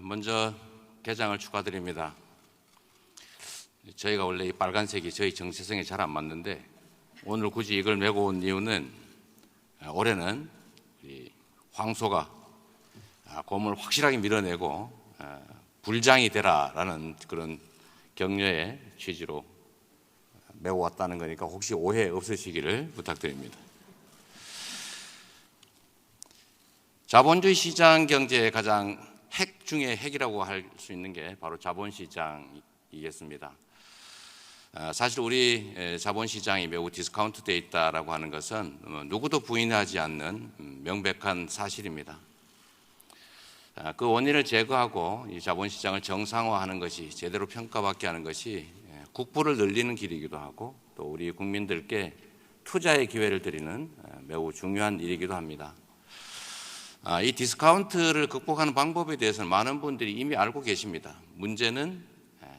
먼저 개장을 축하드립니다. 저희가 원래 이 빨간색이 저희 정체성에 잘 안 맞는데 오늘 굳이 이걸 메고 온 이유는 올해는 황소가 곰을 확실하게 밀어내고 불장이 되라라는 그런 격려의 취지로 메고 왔다는 거니까 혹시 오해 없으시기를 부탁드립니다. 자본주의 시장 경제의 가장 핵 중의 핵이라고 할 수 있는 게 바로 자본시장이겠습니다. 사실 우리 자본시장이 매우 디스카운트되어 있다라고 하는 것은 누구도 부인하지 않는 명백한 사실입니다. 그 원인을 제거하고 이 자본시장을 정상화하는 것이, 제대로 평가받게 하는 것이 국부를 늘리는 길이기도 하고 또 우리 국민들께 투자의 기회를 드리는 매우 중요한 일이기도 합니다. 이 디스카운트를 극복하는 방법에 대해서는 많은 분들이 이미 알고 계십니다. 문제는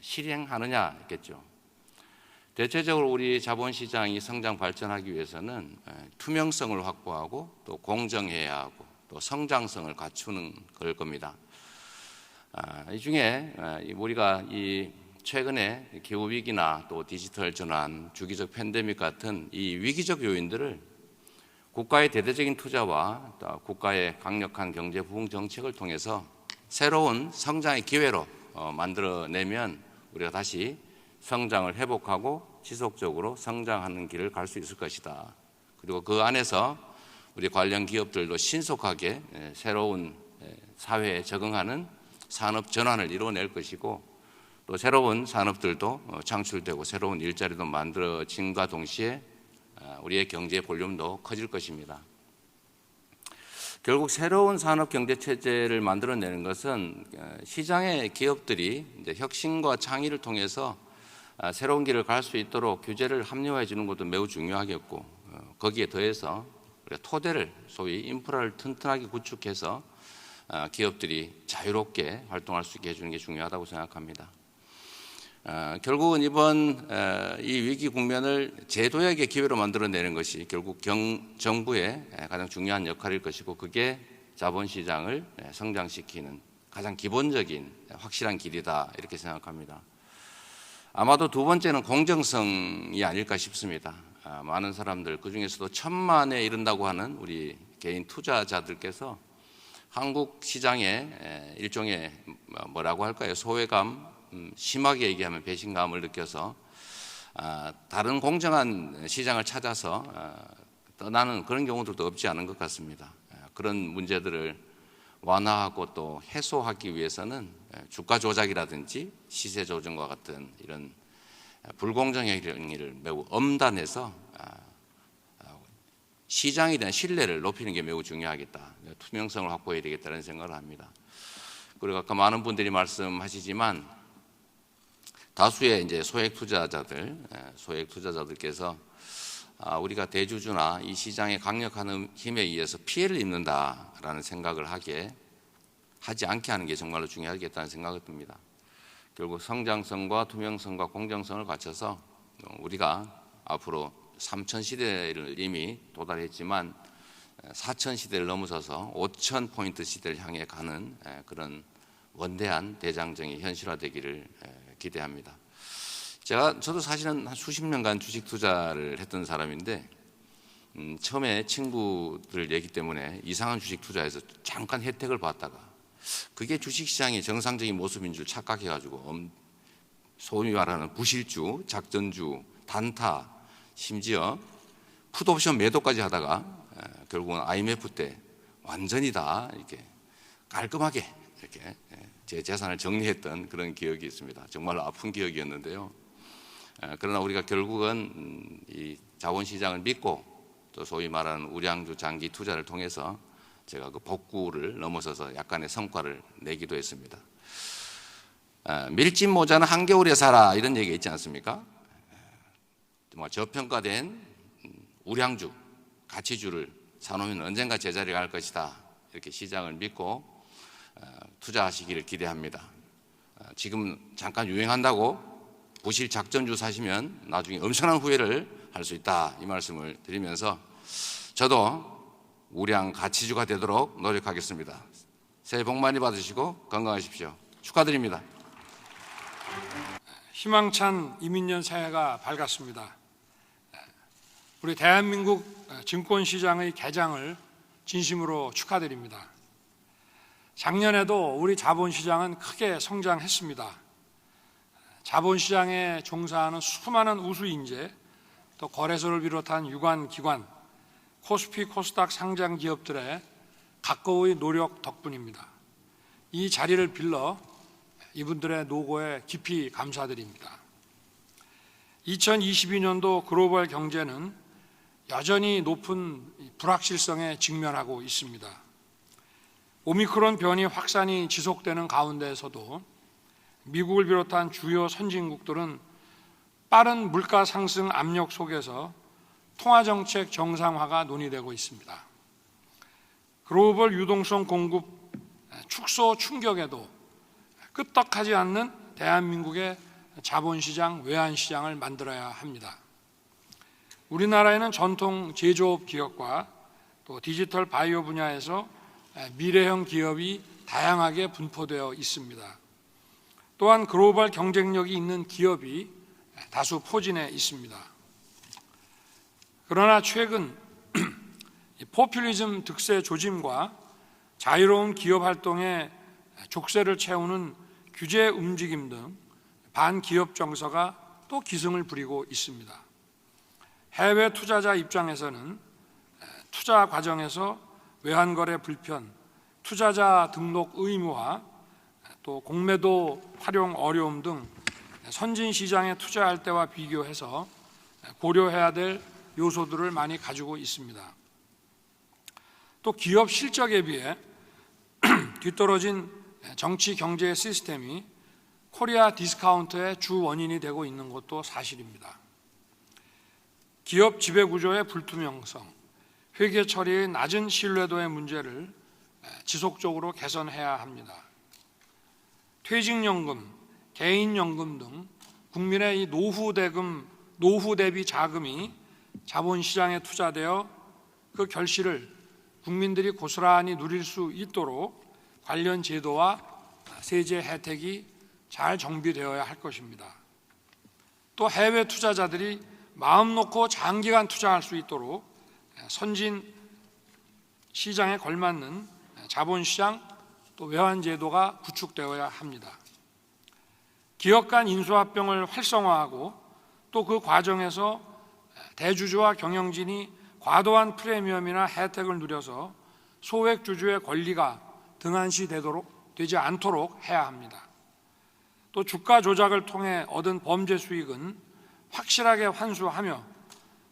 실행하느냐겠죠. 대체적으로 우리 자본시장이 성장 발전하기 위해서는 투명성을 확보하고 또 공정해야 하고 또 성장성을 갖추는 걸 겁니다. 이 중에 우리가 이 최근에 기후위기나 또 디지털 전환, 주기적 팬데믹 같은 이 위기적 요인들을 국가의 대대적인 투자와 또 국가의 강력한 경제 부흥 정책을 통해서 새로운 성장의 기회로 만들어내면 우리가 다시 성장을 회복하고 지속적으로 성장하는 길을 갈 수 있을 것이다. 그리고 그 안에서 우리 관련 기업들도 신속하게 새로운 사회에 적응하는 산업 전환을 이루어낼 것이고 또 새로운 산업들도 창출되고 새로운 일자리도 만들어짐과 동시에 우리의 경제 볼륨도 커질 것입니다. 결국 새로운 산업 경제 체제를 만들어내는 것은 시장의 기업들이 이제 혁신과 창의를 통해서 새로운 길을 갈 수 있도록 규제를 합리화해 주는 것도 매우 중요하겠고 거기에 더해서 토대를 소위 인프라를 튼튼하게 구축해서 기업들이 자유롭게 활동할 수 있게 해주는 게 중요하다고 생각합니다. 결국은 이번 이 위기 국면을 제도약의 기회로 만들어내는 것이 결국 정부의 가장 중요한 역할일 것이고 그게 자본시장을 성장시키는 가장 기본적인 확실한 길이다 이렇게 생각합니다. 아마도 두 번째는 공정성이 아닐까 싶습니다. 많은 사람들 그중에서도 1,000만에 이른다고 하는 우리 개인 투자자들께서 한국 시장에 일종의 뭐라고 할까요? 소외감, 심하게 얘기하면 배신감을 느껴서 다른 공정한 시장을 찾아서 떠나는 그런 경우들도 없지 않은 것 같습니다. 그런 문제들을 완화하고 또 해소하기 위해서는 주가 조작이라든지 시세 조정과 같은 이런 불공정 행위를 매우 엄단해서 시장에 대한 신뢰를 높이는 게 매우 중요하겠다. 투명성을 확보해야 되겠다는 생각을 합니다. 그리고 아까 많은 분들이 말씀하시지만 다수의 이제 소액 투자자들께서 우리가 대주주나 이 시장의 강력한 힘에 의해서 피해를 입는다라는 생각을 하지 않게 하는 게 정말로 중요하겠다는 생각이 듭니다. 결국 성장성과 투명성과 공정성을 갖춰서 우리가 앞으로 3천 시대를 이미 도달했지만 4천 시대를 넘어서서 5천 포인트 시대를 향해 가는 그런 원대한 대장정이 현실화되기를 기대합니다. 저도 사실은 한 수십 년간 주식 투자를 했던 사람인데 처음에 친구들 얘기 때문에 이상한 주식 투자에서 잠깐 혜택을 봤다가 그게 주식시장의 정상적인 모습인 줄 착각해가지고 소위 말하는 부실주, 작전주, 단타, 심지어 풋옵션 매도까지 하다가 결국은 IMF 때 완전히 다 이렇게 깔끔하게 이렇게 제 재산을 정리했던 그런 기억이 있습니다. 정말로 아픈 기억이었는데요. 그러나 우리가 결국은 이 자본시장을 믿고 또 소위 말하는 우량주 장기 투자를 통해서 제가 그 복구를 넘어서서 약간의 성과를 내기도 했습니다. 밀짚 모자는 한겨울에 살아 이런 얘기 있지 않습니까? 저평가된 우량주, 가치주를 사놓으면 언젠가 제자리에 갈 것이다. 이렇게 시장을 믿고 투자하시기를 기대합니다. 지금 잠깐 유행한다고 부실 작전주 사시면 나중에 엄청난 후회를 할 수 있다. 이 말씀을 드리면서 저도 우량 가치주가 되도록 노력하겠습니다. 새해 복 많이 받으시고 건강하십시오. 축하드립니다. 희망찬 이민년 새해가 밝았습니다. 우리 대한민국 증권시장의 개장을 진심으로 축하드립니다. 작년에도 우리 자본시장은 크게 성장했습니다. 자본시장에 종사하는 수많은 우수인재, 또 거래소를 비롯한 유관기관, 코스피, 코스닥 상장 기업들의 각고의 노력 덕분입니다. 이 자리를 빌러 이분들의 노고에 깊이 감사드립니다. 2022년도 글로벌 경제는 여전히 높은 불확실성에 직면하고 있습니다. 오미크론 변이 확산이 지속되는 가운데에서도 미국을 비롯한 주요 선진국들은 빠른 물가 상승 압력 속에서 통화정책 정상화가 논의되고 있습니다. 글로벌 유동성 공급 축소 충격에도 끄떡하지 않는 대한민국의 자본시장, 외환시장을 만들어야 합니다. 우리나라에는 전통 제조업 기업과 또 디지털 바이오 분야에서 미래형 기업이 다양하게 분포되어 있습니다. 또한 글로벌 경쟁력이 있는 기업이 다수 포진해 있습니다. 그러나 최근 포퓰리즘 득세 조짐과 자유로운 기업 활동에 족쇄를 채우는 규제 움직임 등 반기업 정서가 또 기승을 부리고 있습니다. 해외 투자자 입장에서는 투자 과정에서 외환거래 불편, 투자자 등록 의무화, 또 공매도 활용 어려움 등 선진 시장에 투자할 때와 비교해서 고려해야 될 요소들을 많이 가지고 있습니다. 또 기업 실적에 비해 뒤떨어진 정치 경제 시스템이 코리아 디스카운트의 주 원인이 되고 있는 것도 사실입니다. 기업 지배구조의 불투명성, 회계 처리의 낮은 신뢰도의 문제를 지속적으로 개선해야 합니다. 퇴직연금, 개인연금 등 국민의 이 노후 대비 자금이 자본시장에 투자되어 그 결실을 국민들이 고스란히 누릴 수 있도록 관련 제도와 세제 혜택이 잘 정비되어야 할 것입니다. 또 해외 투자자들이 마음 놓고 장기간 투자할 수 있도록 선진 시장에 걸맞는 자본시장 또 외환제도가 구축되어야 합니다. 기업 간 인수합병을 활성화하고 또 그 과정에서 대주주와 경영진이 과도한 프리미엄이나 혜택을 누려서 소액주주의 권리가 등한시되지 않도록 해야 합니다. 또 주가 조작을 통해 얻은 범죄 수익은 확실하게 환수하며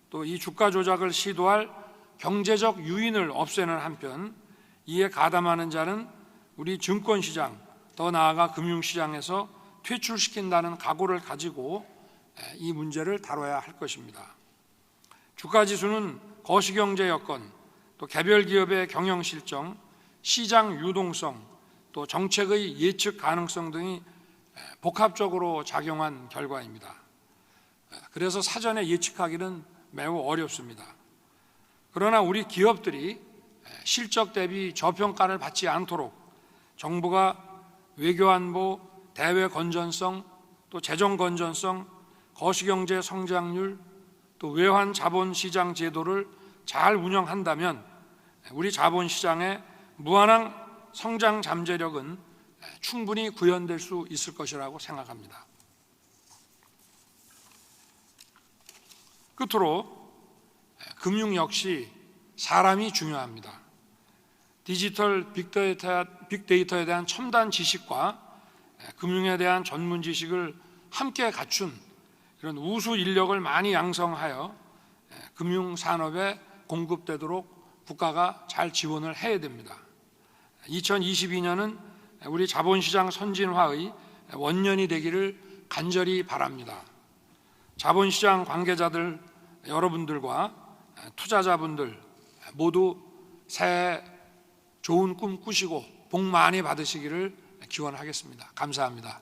또 이 주가 조작을 시도할 경제적 유인을 없애는 한편 이에 가담하는 자는 우리 증권시장, 더 나아가 금융시장에서 퇴출시킨다는 각오를 가지고 이 문제를 다뤄야 할 것입니다. 주가지수는 거시경제 여건, 또 개별 기업의 경영 실정, 시장 유동성, 또 정책의 예측 가능성 등이 복합적으로 작용한 결과입니다. 그래서 사전에 예측하기는 매우 어렵습니다. 그러나 우리 기업들이 실적 대비 저평가를 받지 않도록 정부가 외교안보, 대외 건전성, 또 재정 건전성, 거시경제 성장률, 또 외환 자본시장 제도를 잘 운영한다면 우리 자본시장의 무한한 성장 잠재력은 충분히 구현될 수 있을 것이라고 생각합니다. 끝으로 금융 역시 사람이 중요합니다. 디지털 빅데이터에 대한 첨단 지식과 금융에 대한 전문 지식을 함께 갖춘 이런 우수 인력을 많이 양성하여 금융산업에 공급되도록 국가가 잘 지원을 해야 됩니다. 2022년은 우리 자본시장 선진화의 원년이 되기를 간절히 바랍니다. 자본시장 관계자들 여러분들과 투자자분들 모두 새해 좋은 꿈 꾸시고 복 많이 받으시기를 기원하겠습니다. 감사합니다.